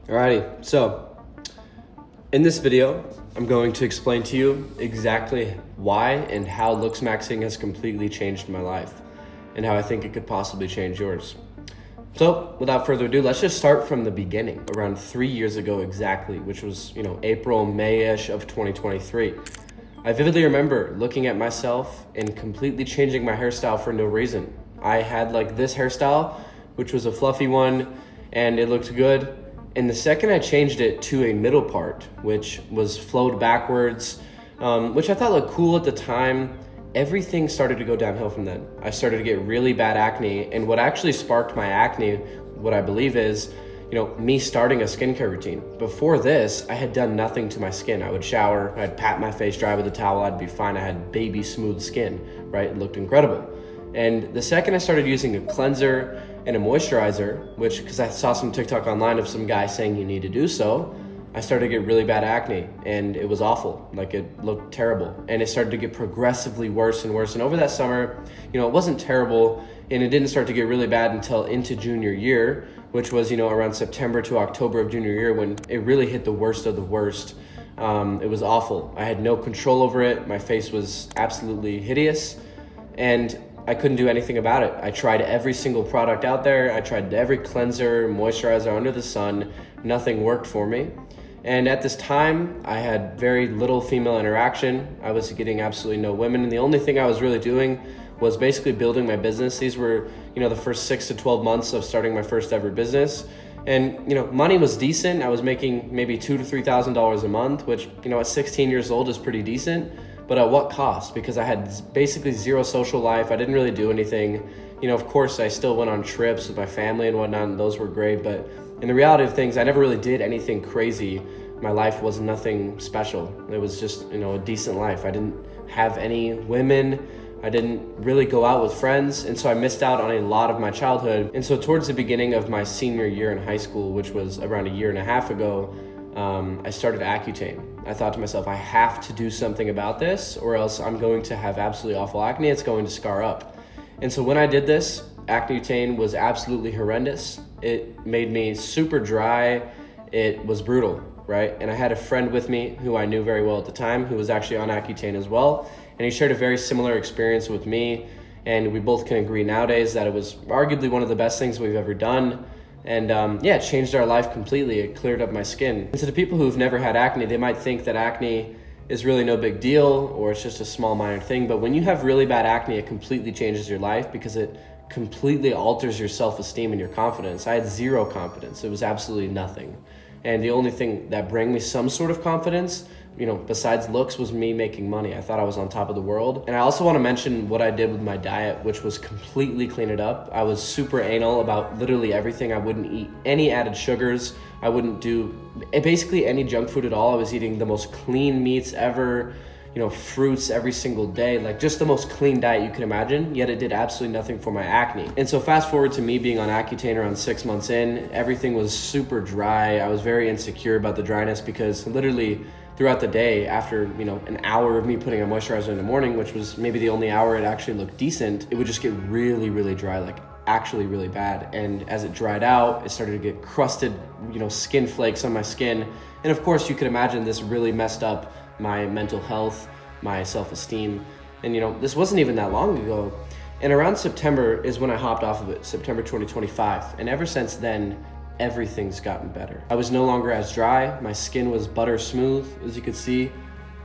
Alrighty, so in this video, I'm going to explain to you exactly why and how looks maxing has completely changed my life and how I think it could possibly change yours. So without further ado, let's just start from the beginning. Around 3 years ago exactly, which was, April, May-ish of 2023. I vividly remember looking at myself and completely changing my hairstyle for no reason. I had like this hairstyle, which was a fluffy one, and it looked good. And the second I changed it to a middle part, which was flowed backwards, which I thought looked cool at the time, everything started to go downhill from then. I started to get really bad acne, and what actually sparked my acne, what I believe is, me starting a skincare routine. Before this, I had done nothing to my skin. I would shower, I'd pat my face dry with a towel, I'd be fine. I had baby smooth skin, right? It looked incredible. And the second I started using a cleanser and a moisturizer, which, because I saw some TikTok online of some guy saying you need to do so, I started to get really bad acne, and it was awful. Like, it looked terrible, and it started to get progressively worse and worse. And over that summer, it wasn't terrible, and it didn't start to get really bad until into junior year, which was, around September to October of junior year, when it really hit the worst of the worst. It was awful. I had no control over it. My face was absolutely hideous, and I couldn't do anything about it. I tried every single product out there. I tried every cleanser, moisturizer under the sun. Nothing worked for me. And at this time, I had very little female interaction. I was getting absolutely no women. And the only thing I was really doing was basically building my business. These were, the first 6 to 12 months of starting my first ever business. And, money was decent. I was making maybe $2,000 to $3,000 a month, which, at 16 years old is pretty decent. But at what cost? Because I had basically zero social life. I didn't really do anything. Of course, I still went on trips with my family and whatnot, and those were great. But in the reality of things, I never really did anything crazy. My life was nothing special. It was just, a decent life. I didn't have any women. I didn't really go out with friends. And so I missed out on a lot of my childhood. And so towards the beginning of my senior year in high school, which was around a year and a half ago, I started Accutane. I thought to myself, I have to do something about this or else I'm going to have absolutely awful acne. It's going to scar up. And so when I did this, Accutane was absolutely horrendous. It made me super dry. It was brutal, right? And I had a friend with me who I knew very well at the time who was actually on Accutane as well. And he shared a very similar experience with me. And we both can agree nowadays that it was arguably one of the best things we've ever done. And it changed our life completely. It cleared up my skin. And to the people who've never had acne, they might think that acne is really no big deal or it's just a small minor thing. But when you have really bad acne, it completely changes your life because it completely alters your self-esteem and your confidence. I had zero confidence. It was absolutely nothing. And the only thing that brought me some sort of confidence, besides looks, was me making money. I thought I was on top of the world. And I also want to mention what I did with my diet, which was completely clean it up. I was super anal about literally everything. I wouldn't eat any added sugars. I wouldn't do basically any junk food at all. I was eating the most clean meats ever, fruits every single day, like just the most clean diet you can imagine, yet it did absolutely nothing for my acne. And so fast forward to me being on Accutane around 6 months in, everything was super dry. I was very insecure about the dryness because literally throughout the day, after an hour of me putting on moisturizer in the morning, which was maybe the only hour it actually looked decent, it would just get really, really dry, like actually really bad. And as it dried out, it started to get crusted, skin flakes on my skin. And of course, you could imagine this really messed up my mental health, my self-esteem. And this wasn't even that long ago. And around September is when I hopped off of it, September 2025. And ever since then, everything's gotten better. I was no longer as dry. My skin was butter smooth, as you can see.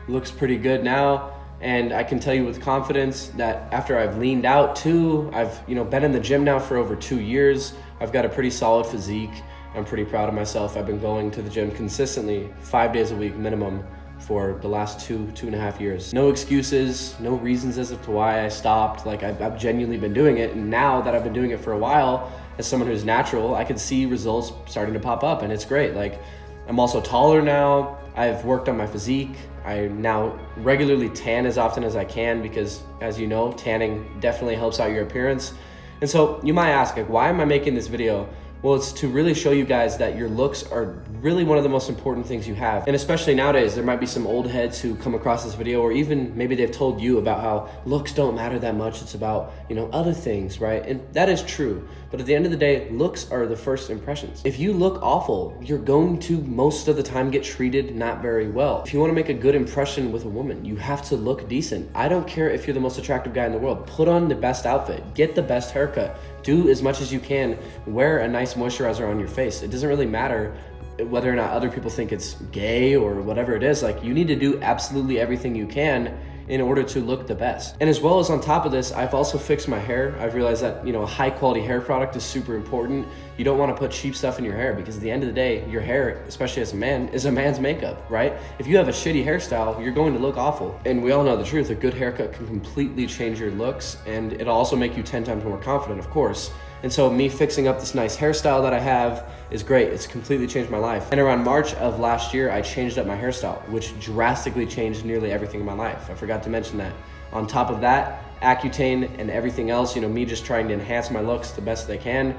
Looks pretty good now. And I can tell you with confidence that after I've leaned out too, I've been in the gym now for over 2 years. I've got a pretty solid physique. I'm pretty proud of myself. I've been going to the gym consistently 5 days a week minimum for the last two and a half years. No excuses, no reasons as to why I stopped. Like I've genuinely been doing it. And now that I've been doing it for a while, as someone who's natural, I can see results starting to pop up and it's great. Like I'm also taller now. I've worked on my physique. I now regularly tan as often as I can because, as you know, tanning definitely helps out your appearance. And so you might ask, like, why am I making this video Well, it's to really show you guys that your looks are really one of the most important things you have. And especially nowadays, there might be some old heads who come across this video, or even maybe they've told you about how looks don't matter that much. It's about, other things, right? And that is true. But at the end of the day, looks are the first impressions. If you look awful, you're going to most of the time get treated not very well. If you want to make a good impression with a woman, you have to look decent. I don't care if you're the most attractive guy in the world. Put on the best outfit, get the best haircut, do as much as you can, wear a nice moisturizer on your face. It doesn't really matter whether or not other people think it's gay or whatever it is. Like, you need to do absolutely everything you can in order to look the best. And as well as on top of this, I've also fixed my hair. I've realized that, a high quality hair product is super important. You don't want to put cheap stuff in your hair, because at the end of the day, your hair, especially as a man, is a man's makeup, right? If you have a shitty hairstyle, you're going to look awful. And we all know the truth, a good haircut can completely change your looks, and it'll also make you 10 times more confident, of course. And so me fixing up this nice hairstyle that I have is great. It's completely changed my life. And around March of last year, I changed up my hairstyle, which drastically changed nearly everything in my life. I forgot to mention that. On top of that, Accutane and everything else, me just trying to enhance my looks the best they can,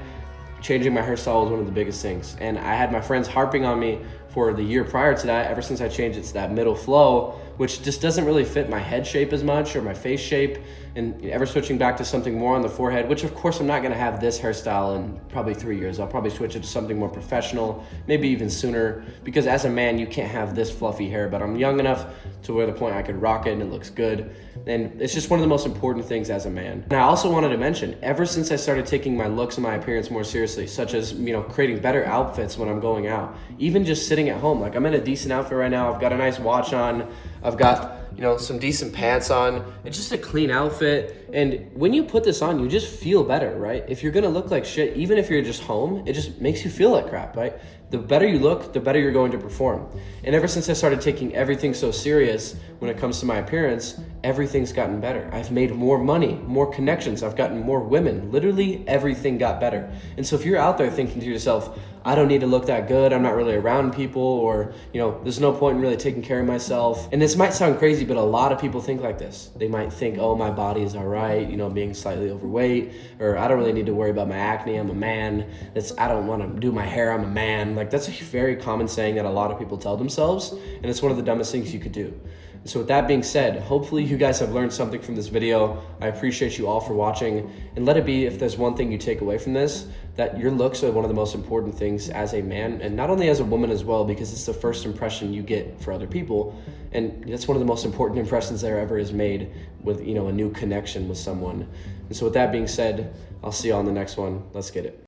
changing my hairstyle was one of the biggest things. And I had my friends harping on me for the year prior to that, ever since I changed it to that middle flow, which just doesn't really fit my head shape as much or my face shape, and ever switching back to something more on the forehead, which of course I'm not gonna have this hairstyle in probably 3 years. I'll probably switch it to something more professional, maybe even sooner, because as a man, you can't have this fluffy hair, but I'm young enough to where the point I could rock it and it looks good. And it's just one of the most important things as a man. And I also wanted to mention, ever since I started taking my looks and my appearance more seriously, such as, creating better outfits when I'm going out, even just sitting at home, like I'm in a decent outfit right now, I've got a nice watch on, I've got, some decent pants on. It's just a clean outfit. And when you put this on, you just feel better, right? If you're gonna look like shit, even if you're just home, it just makes you feel like crap, right? The better you look, the better you're going to perform. And ever since I started taking everything so serious when it comes to my appearance, everything's gotten better. I've made more money, more connections. I've gotten more women. Literally everything got better. And so if you're out there thinking to yourself, I don't need to look that good, I'm not really around people, or, there's no point in really taking care of myself. And this might sound crazy, but a lot of people think like this. They might think, oh, my body is all right, being slightly overweight, or I don't really need to worry about my acne, I'm a man. I don't want to do my hair, I'm a man. Like, that's a very common saying that a lot of people tell themselves, and it's one of the dumbest things you could do. So with that being said, hopefully you guys have learned something from this video. I appreciate you all for watching, and let it be, if there's one thing you take away from this, that your looks are one of the most important things as a man, and not only as a woman as well, because it's the first impression you get for other people, and that's one of the most important impressions there ever is made with, a new connection with someone. And so with that being said, I'll see you on the next one. Let's get it.